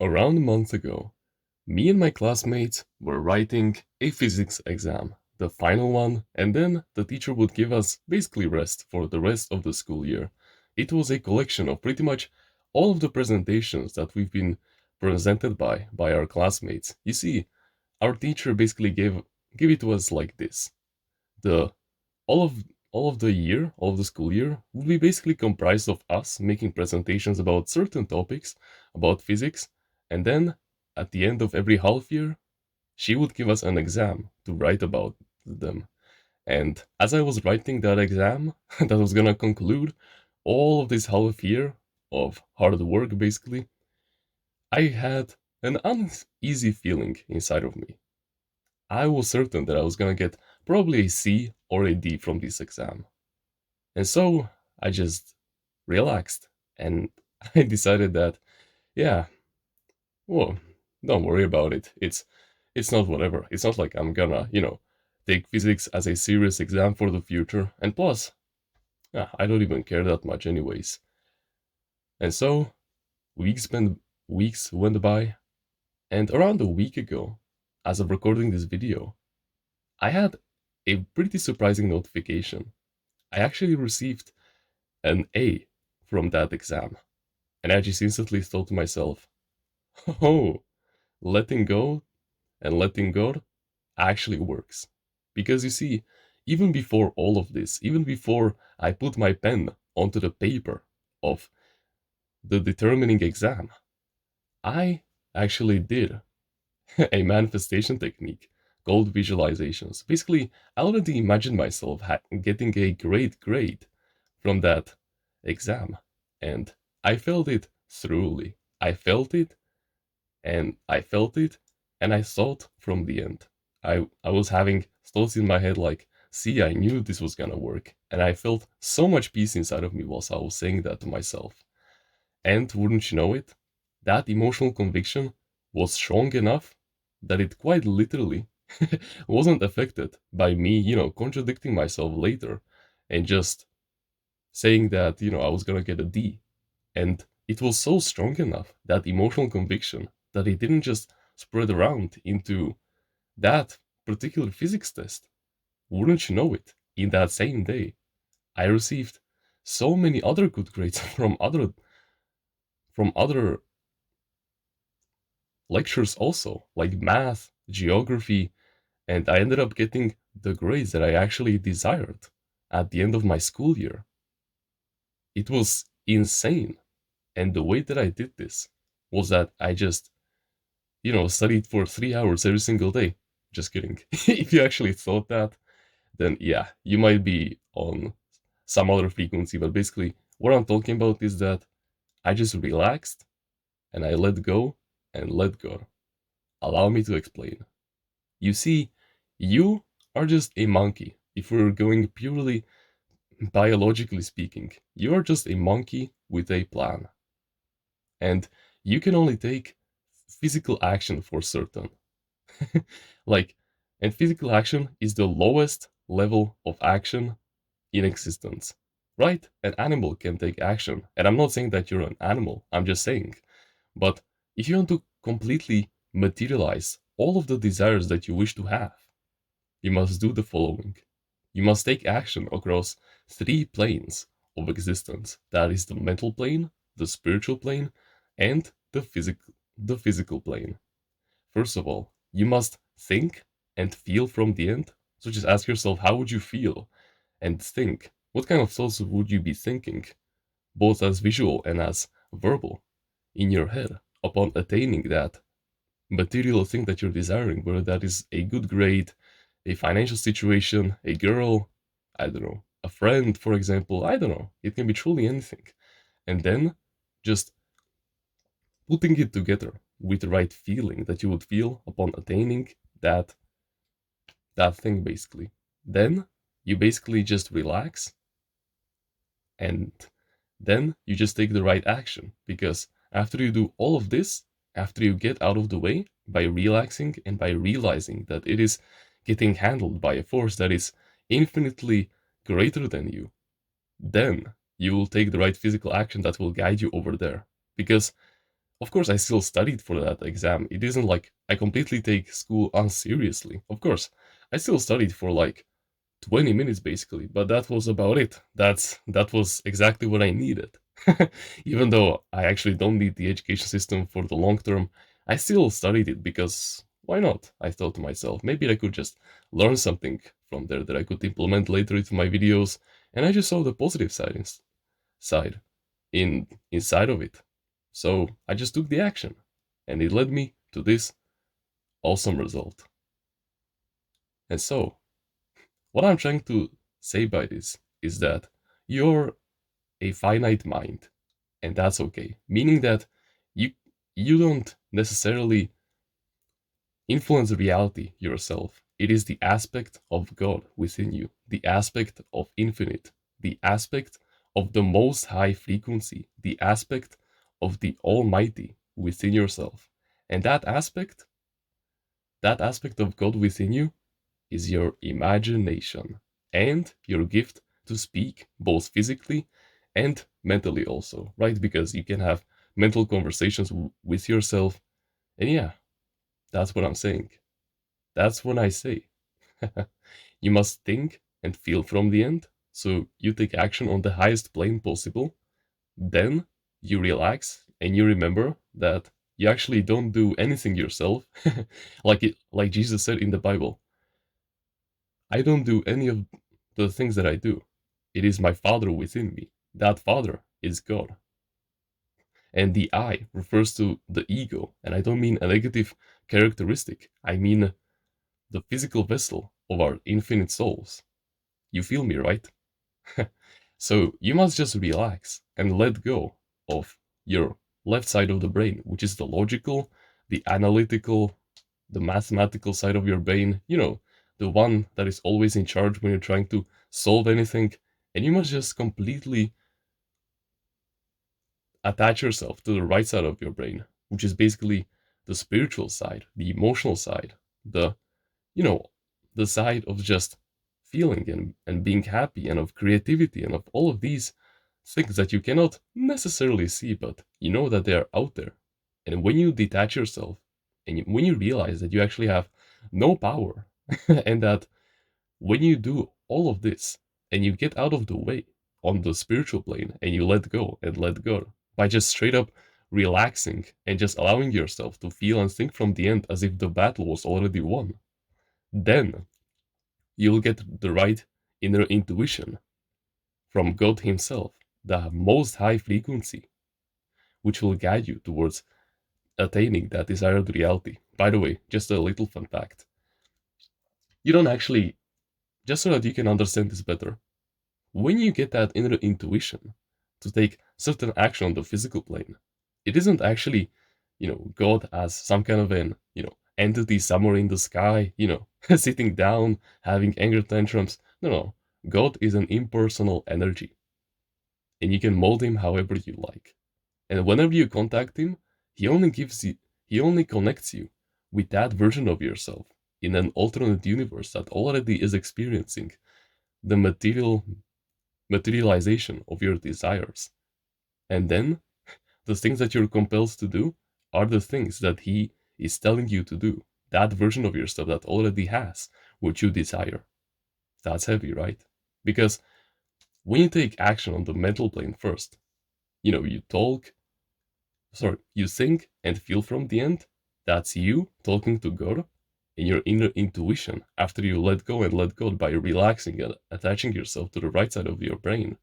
Around a month ago, me and my classmates were writing a physics exam, the final one, and then the teacher would give us basically rest for the rest of the school year. It was a collection of pretty much all of the presentations that we've been presented by our classmates. You see, our teacher basically gave it to us like this. The all of all of the year, all of the school year, will be basically comprised of us making presentations about certain topics, about physics, and then at the end of every half year, she would give us an exam to write about them. And as I was writing that exam, that was gonna conclude all of this half year of hard work, basically, I had an uneasy feeling inside of me. I was certain that I was gonna get probably a C or a D from this exam. And so I just relaxed and I decided that, yeah, well, don't worry about it. It's not whatever. It's not like I'm gonna, take physics as a serious exam for the future. And plus, I don't even care that much anyways. And so weeks went by, and around a week ago, as of recording this video, I had a pretty surprising notification. I actually received an A from that exam. And I just instantly thought to myself, oh, letting go and letting go actually works. Because you see, even before all of this, even before I put my pen onto the paper of the determining exam, I actually did a manifestation technique called visualizations. Basically, I already imagined myself getting a great grade from that exam, and I felt it thoroughly. I felt it, and I felt it, and I thought from the end. I was having thoughts in my head like, see, I knew this was gonna work, and I felt so much peace inside of me whilst I was saying that to myself. And wouldn't you know it, that emotional conviction was strong enough that it quite literally wasn't affected by me, contradicting myself later and just saying that, I was gonna get a D. And it was so strong enough, that emotional conviction, that it didn't just spread around into that particular physics test. Wouldn't you know it, in that same day, I received so many other good grades from other lectures also, like math, geography, and I ended up getting the grades that I actually desired at the end of my school year. It was insane. And the way that I did this was that I just, studied for 3 hours every single day. Just kidding. If you actually thought that, then yeah, you might be on some other frequency. But basically, what I'm talking about is that I just relaxed and I let go and let go. Allow me to explain. You see, you are just a monkey. If we're going purely biologically speaking, you are just a monkey with a plan. And you can only take physical action for certain. like, and physical action is the lowest level of action in existence, right? An animal can take action. And I'm not saying that you're an animal, I'm just saying. But if you want to completely materialize all of the desires that you wish to have, you must do the following. You must take action across three planes of existence. That is the mental plane, the spiritual plane, and the physical plane. First of all, you must think and feel from the end. So just ask yourself, how would you feel? And think, what kind of thoughts would you be thinking, both as visual and as verbal, in your head upon attaining that material thing that you're desiring, whether that is a good grade, a financial situation, a girl, I don't know, a friend, for example, I don't know. It can be truly anything. And then just putting it together with the right feeling that you would feel upon attaining that that thing basically. Then you basically just relax and then you just take the right action because after you do all of this, after you get out of the way by relaxing and by realizing that it is getting handled by a force that is infinitely greater than you, then you will take the right physical action that will guide you over there. Because of course, I still studied for that exam. It isn't like I completely take school unseriously. Of course, I still studied for like 20 minutes basically, but that was about it. That was exactly what I needed. Even though I actually don't need the education system for the long term, I still studied it because why not? I thought to myself, maybe I could just learn something from there that I could implement later into my videos, and I just saw the positive side inside of it. So I just took the action, and it led me to this awesome result. And so, what I'm trying to say by this is that you're a finite mind, and that's okay. Meaning that you you don't necessarily influence reality yourself. It is the aspect of God within you, the aspect of infinite, the aspect of the most high frequency, the aspect of the Almighty within yourself. And that aspect of God within you is your imagination and your gift to speak both physically and mentally also, right? Because you can have mental conversations with yourself. And yeah, that's what I'm saying. That's when I say you must think and feel from the end. So you take action on the highest plane possible. Then you relax and you remember that you actually don't do anything yourself. Like Jesus said in the Bible, I don't do any of the things that I do. It is my Father within me. That Father is God. And the I refers to the ego. And I don't mean a negative characteristic. I mean the physical vessel of our infinite souls. You feel me, right? So you must just relax and let go of your left side of the brain, which is the logical, the analytical, the mathematical side of your brain, the one that is always in charge when you're trying to solve anything. And you must just completely attach yourself to the right side of your brain, which is basically the spiritual side, the emotional side, the, you know, the side of just feeling and being happy and of creativity and of all of these things that you cannot necessarily see, but you know that they are out there. And when you detach yourself and when you realize that you actually have no power and that when you do all of this and you get out of the way on the spiritual plane and you let go and let go by just straight up relaxing and just allowing yourself to feel and think from the end as if the battle was already won, then you'll get the right inner intuition from God Himself, the most high frequency, which will guide you towards attaining that desired reality. By the way, just a little fun fact. You don't actually, just so that you can understand this better, when you get that inner intuition to take certain action on the physical plane, it isn't actually, God as some kind of an, entity somewhere in the sky, sitting down, having anger tantrums. No, no. God is an impersonal energy, and you can mold him however you like. And whenever you contact him, he only connects you with that version of yourself in an alternate universe that already is experiencing the materialization of your desires. And then the things that you're compelled to do are the things that he is telling you to do. That version of yourself that already has what you desire. That's heavy, right? Because when you take action on the mental plane first, you you think and feel from the end. That's you talking to God in your inner intuition after you let go and let go by relaxing and attaching yourself to the right side of your brain.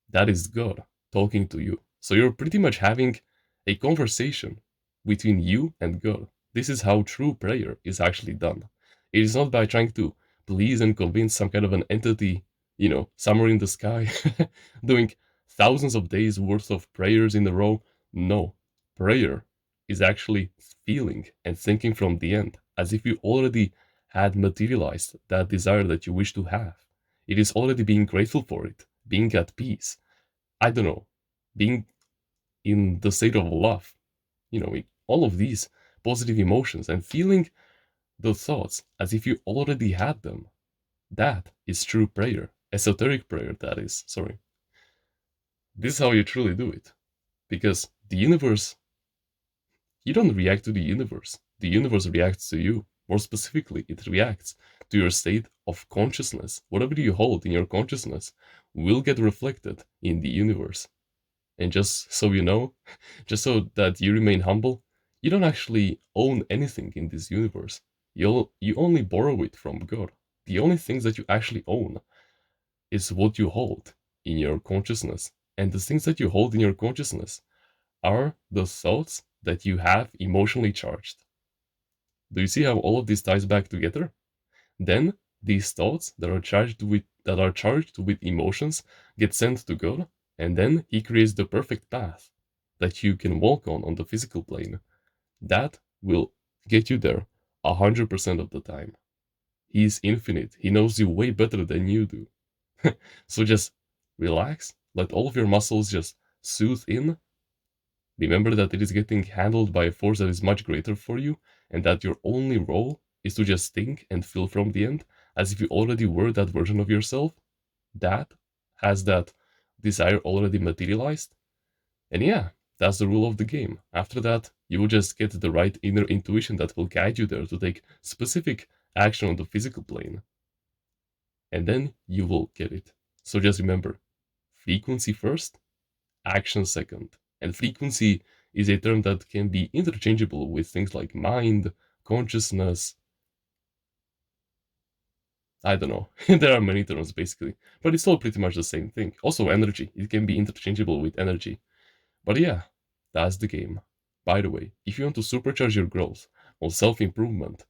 That is God talking to you. So you're pretty much having a conversation between you and God. This is how true prayer is actually done. It is not by trying to please and convince some kind of an entity, somewhere in the sky, doing thousands of days worth of prayers in a row. No, prayer is actually feeling and thinking from the end, as if you already had materialized that desire that you wish to have. It is already being grateful for it, being at peace, I don't know, being in the state of love, all of these positive emotions and feeling the thoughts as if you already had them. That is true prayer, esoteric prayer, that is. Sorry. This is how you truly do it. Because the universe You don't react to the universe reacts to you. More specifically, it reacts to your state of consciousness. Whatever you hold in your consciousness will get reflected in the universe. And just so you know, just so that you remain humble, you don't actually own anything in this universe. You only borrow it from God. The only things that you actually own is what you hold in your consciousness. And the things that you hold in your consciousness are the thoughts that you have emotionally charged. Do you see how all of this ties back together? Then these thoughts that are charged with emotions get sent to God, and then He creates the perfect path that you can walk on the physical plane. That will get you there 100% of the time. He is infinite. He knows you way better than you do. So just relax, let all of your muscles just soothe in. Remember that it is getting handled by a force that is much greater for you, and that your only role is to just think and feel from the end as if you already were that version of yourself that has that desire already materialized. And yeah, that's the rule of the game. After that, you will just get the right inner intuition that will guide you there to take specific action on the physical plane. And then you will get it. So just remember, frequency first, action second. And frequency is a term that can be interchangeable with things like mind, consciousness. I don't know. There are many terms basically, but it's all pretty much the same thing. Also, energy. It can be interchangeable with energy. But yeah, that's the game. By the way, if you want to supercharge your growth on self improvement,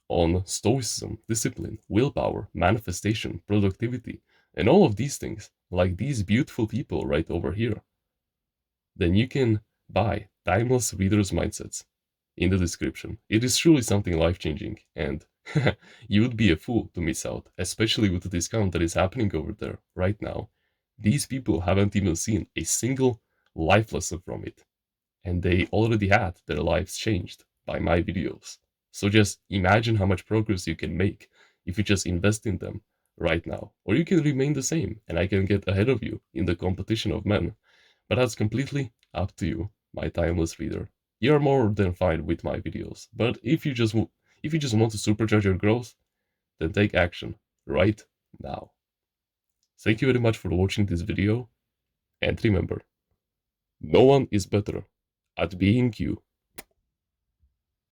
on stoicism, discipline, willpower, manifestation, productivity, and all of these things, like these beautiful people right over here, then you can buy Timeless Reader's Mindsets in the description. It is truly something life changing, and you would be a fool to miss out, especially with the discount that is happening over there right now. These people haven't even seen a single life lesson from it, and they already had their lives changed by my videos. So just imagine how much progress you can make if you just invest in them right now. Or you can remain the same, and I can get ahead of you in the competition of men. But that's completely up to you, my timeless reader. You're more than fine with my videos, but if you just want to supercharge your growth, then take action right now. Thank you very much for watching this video, and remember, no one is better at being you